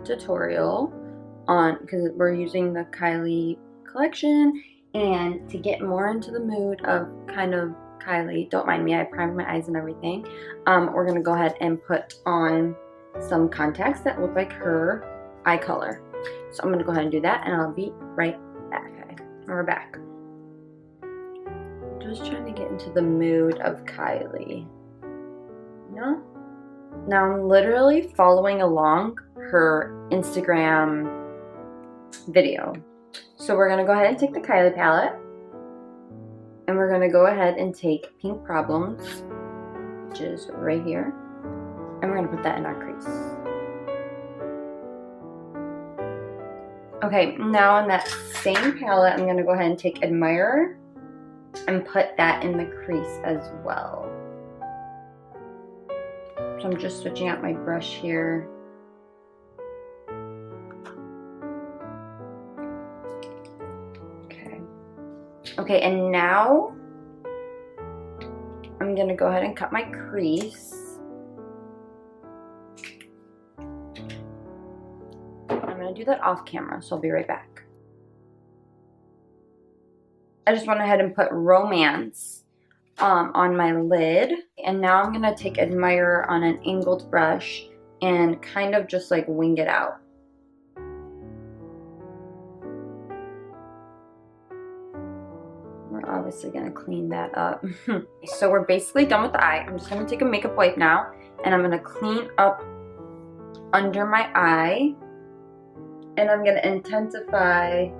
tutorial on, because we're using the KYLIE collection, and to get more into the mood of kind of KYLIE, don't mind me, I primed my eyes and everything, we're gonna go ahead and put on some contacts that look like her eye color. So I'm gonna go ahead and do that, and I'll be right back. Okay, we're back. Just trying to get into the mood of KYLIE. No? Now I'm literally following along her Instagram video. So we're gonna go ahead and take the KYLIE palette, and we're gonna go ahead and take Pink Problems, which is right here, and we're gonna put that in our crease. Okay, now on that same palette, I'm gonna go ahead and take Admirer and put that in the crease as well. So I'm just switching out my brush here. Okay, and now I'm gonna go ahead and cut my crease. I'm gonna do that off camera, so I'll be right back. I just went ahead and put Romance on my lid, and now I'm gonna take Admirer on an angled brush and kind of just like wing it out. We're obviously gonna clean that up. So we're basically done with the eye. I'm just gonna take a makeup wipe now, and I'm gonna clean up under my eye, and I'm gonna intensify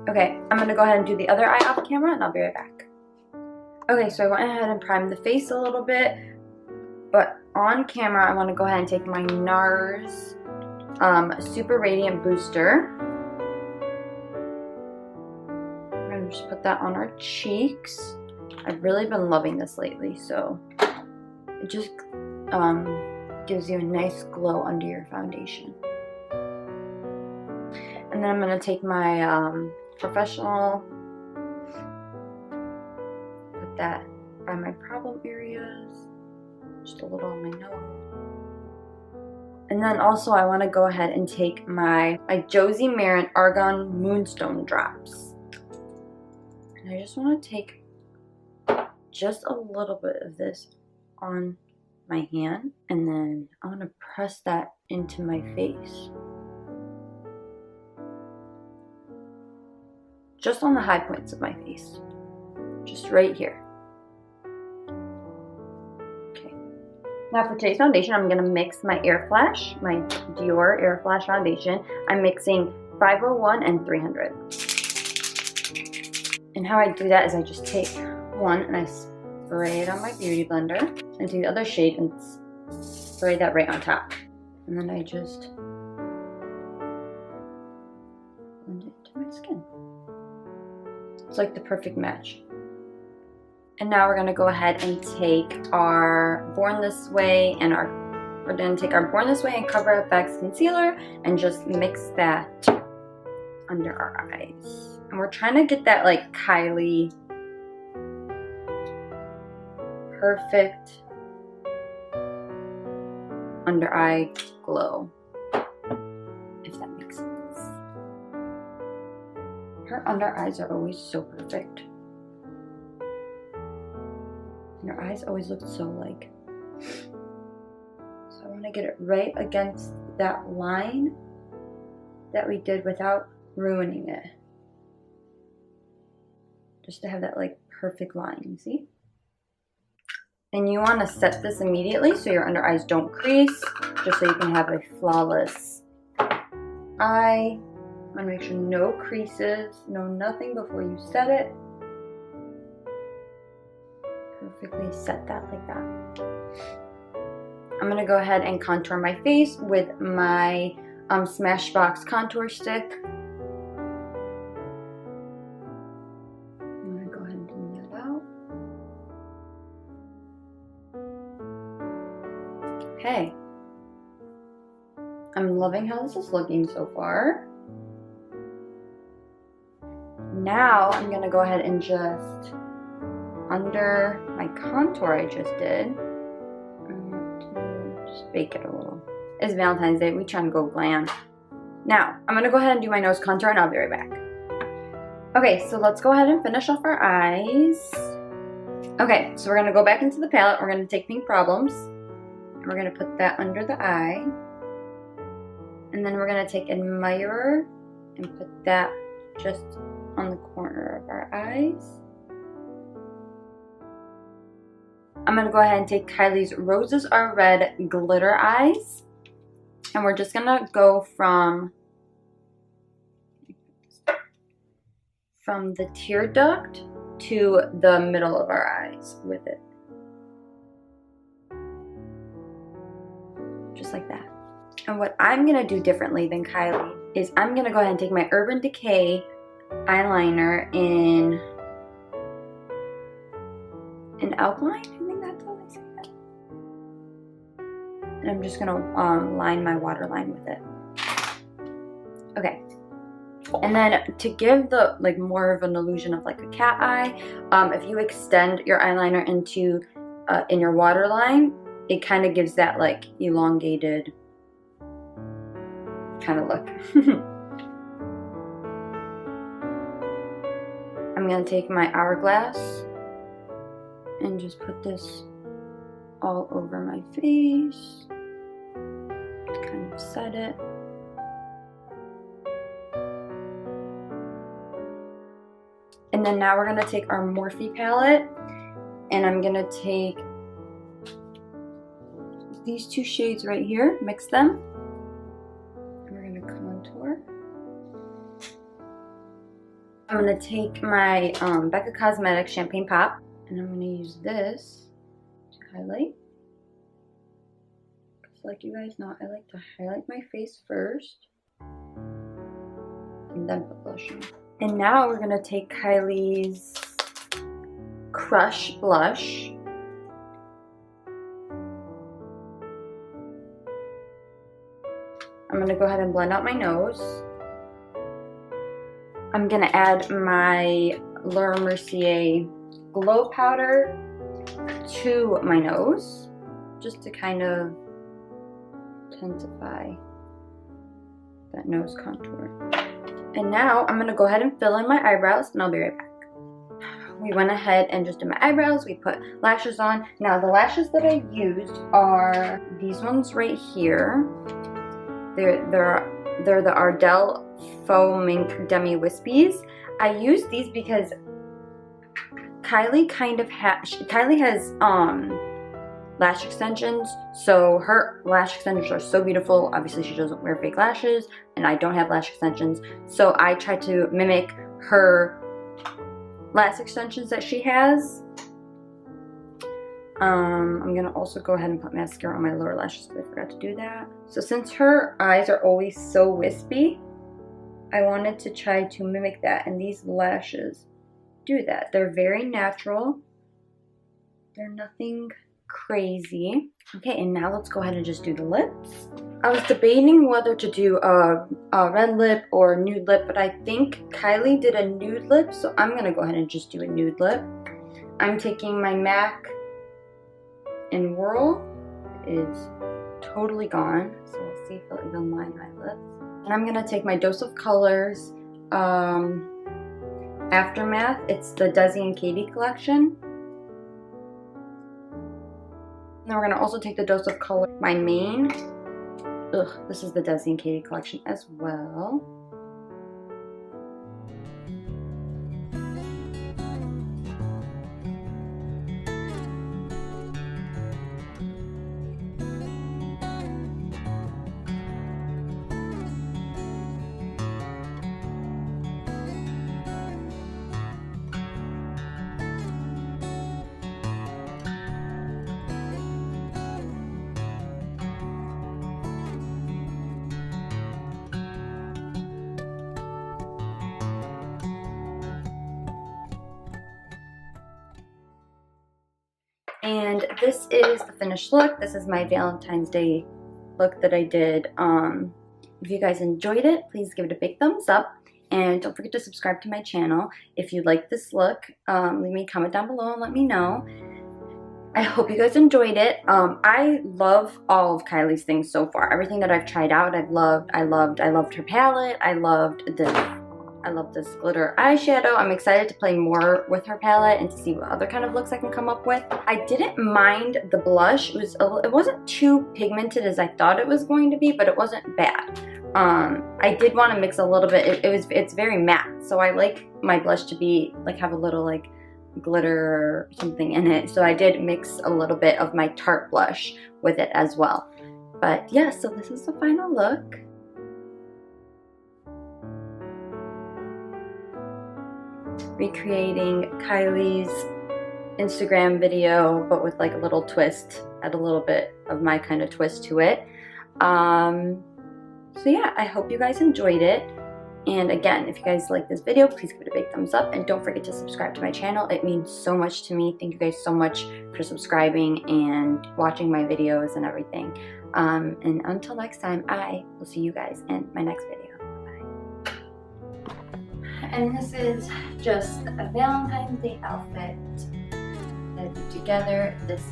Okay, I'm gonna go ahead and do the other eye off camera, and I'll be right back. Okay, so I went ahead and primed the face a little bit, but on camera, I want to go ahead and take my NARS Super Radiant Booster. I'm gonna just put that on our cheeks. I've really been loving this lately, so it just gives you a nice glow under your foundation. And then I'm gonna take my Professional, put that by my problem areas, just a little on my nose. And then also I want to go ahead and take my Josie Maran Argan Moonstone Drops. And I just want to take just a little bit of this on my hand, and then I want to press that into my face. Just on the high points of my face. Just right here. Okay. Now for today's foundation, I'm going to mix my Air Flash, my Dior Air Flash foundation. I'm mixing 501 and 300. And how I do that is I just take one and I spray it on my beauty blender, and take the other shade and spray that right on top. And then I just blend it into my skin. It's like the perfect match. And now we're gonna go ahead and take our Born This Way and we're gonna take our Born This Way and Cover FX concealer and just mix that under our eyes. And we're trying to get that like KYLIE perfect under eye glow, if that makes sense. Her under eyes are always so perfect. And her eyes always look so like. So I want to get it right against that line that we did without ruining it. Just to have that like perfect line, you see? And you want to set this immediately so your under eyes don't crease, just so you can have a flawless eye. I want to make sure no creases, no nothing before you set it. Perfectly set that like that. I'm going to go ahead and contour my face with my Smashbox contour stick. I'm going to go ahead and do that out. Okay. I'm loving how this is looking so far. Now I'm gonna go ahead and just under my contour I just did. Just bake it a little. It's Valentine's Day. We trying to go glam. Now, I'm going to go ahead and do my nose contour and I'll be right back. Okay, so let's go ahead and finish off our eyes. Okay, so we're going to go back into the palette. We're going to take Pink Problems. And we're going to put that under the eye. And then we're going to take Admirer and put that just on the corner of our eyes. I'm going to go ahead and take Kylie's Roses Are Red Glitter Eyes. And we're just going to go from the tear duct to the middle of our eyes with it. Just like that. And what I'm going to do differently than Kylie is I'm going to go ahead and take my Urban Decay eyeliner in Alkaline. I think that's how they say that. And I'm just going to line my waterline with it. Okay. And then to give the more of an illusion of like a cat eye, if you extend your eyeliner into in your waterline, it kind of gives that like elongated kind of look. I'm gonna take my Hourglass and just put this all over my face to kind of set it. And then now we're going to take our Morphe palette and I'm going to take these two shades right here, mix them, and we're going to contour. I'm going to take my Becca Cosmetics Champagne Pop and I'm going to use this to highlight. Because like you guys know, I like to highlight my face first and then put blush on. And now we're going to take Kylie's Crush Blush. I'm going to go ahead and blend out my nose. I'm going to add my Laura Mercier Glow Powder to my nose, just to kind of intensify that nose contour. And now I'm going to go ahead and fill in my eyebrows and I'll be right back. We went ahead and just did my eyebrows. We put lashes on. Now the lashes that I used are these ones right here. They're the Ardell Faux Mink Demi Wispies. I use these because Kylie has lash extensions, so her lash extensions are so beautiful. Obviously she doesn't wear fake lashes and I don't have lash extensions, so I try to mimic her lash extensions that she has. I'm gonna also go ahead and put mascara on my lower lashes because I forgot to do that. So since her eyes are always so wispy, I wanted to try to mimic that, and these lashes do that. They're very natural. They're nothing crazy. Okay, and now let's go ahead and just do the lips. I was debating whether to do a red lip or a nude lip, but I think Kylie did a nude lip, so I'm gonna go ahead and just do a nude lip. I'm taking my MAC in Whirl. It is totally gone, so we'll see if it'll even line my lips. And I'm gonna take my Dose of Colors Aftermath. It's the Desi and Katie collection. Now we're gonna also take the Dose of Color, my main. This is the Desi and Katie collection as well. And this is the finished look. This is my Valentine's Day look that I did. If you guys enjoyed it, please give it a big thumbs up. And don't forget to subscribe to my channel. If you like this look, leave me a comment down below and let me know. I hope you guys enjoyed it. I love all of Kylie's things so far. Everything that I've tried out, I've loved. I loved her palette. I love this glitter eyeshadow. I'm excited to play more with her palette and to see what other kind of looks I can come up with. I didn't mind the blush. It wasn't too pigmented as I thought it was going to be, but it wasn't bad. I did want to mix a little bit. It's very matte, so I like my blush to be like have a little like glitter or something in it. So I did mix a little bit of my Tarte blush with it as well. But yeah, so this is the final look. Recreating Kylie's Instagram video, but with like a little twist, add a little bit of my kind of twist to it. So yeah, I hope you guys enjoyed it. And again, if you guys like this video, please give it a big thumbs up and don't forget to subscribe to my channel. It means so much to me. Thank you guys so much for subscribing and watching my videos and everything. And until next time, I will see you guys in my next video. Bye. And this is just a Valentine's Day outfit that I put together. This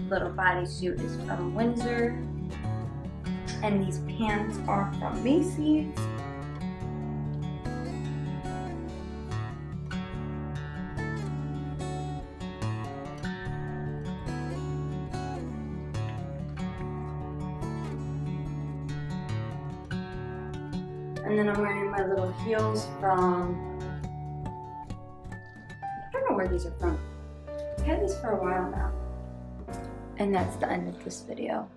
little bodysuit is from Windsor. And these pants are from Macy's. And then I'm wearing my little heels from, I don't know where these are from. I've had these for a while now. And that's the end of this video.